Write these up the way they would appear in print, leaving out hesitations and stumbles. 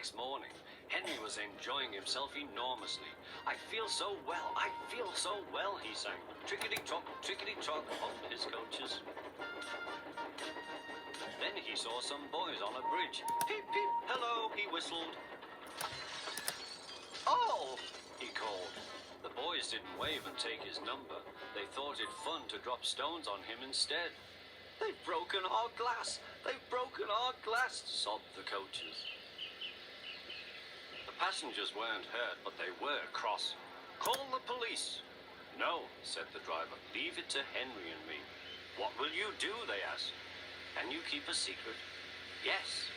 next morning, Henry was enjoying himself enormously. I feel so well, he sang. Trickety-trock, off his coaches. Then he saw some boys on a bridge. Peep, peep, hello, he whistled. Oh, he called. The boys didn't wave and take his number. They thought it fun to drop stones on him instead. They've broken our glass, sobbed the coaches. The passengers weren't hurt, but they were cross. Call the police. No, said the driver, leave it to Henry and me. What will you do, they asked. Can you keep a secret? Yes.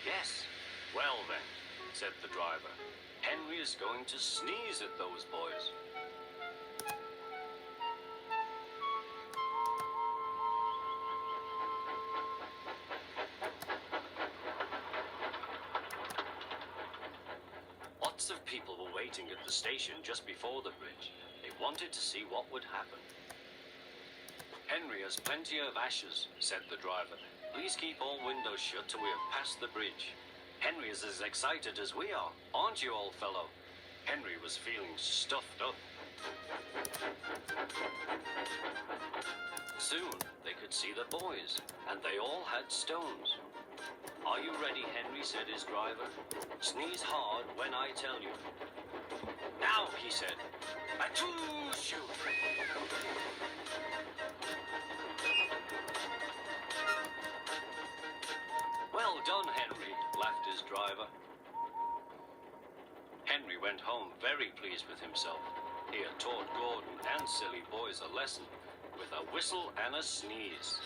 Well then, said the driver, Henry is going to sneeze at those boys. Lots of people were waiting at the station just before the bridge. They wanted to see what would happen. Henry has plenty of ashes, said the driver. Please keep all windows shut till we have passed the bridge. Henry is as excited as we are, aren't you, old fellow? Henry was feeling stuffed up. Soon they could see the boys, and they all had stones. Are you ready, Henry, said his driver. Sneeze hard when I tell you. Now, he said. Achoo, shoot! Well done, Henry, laughed his driver. Henry went home very pleased with himself. He had taught Gordon and silly boys a lesson with a whistle and a sneeze.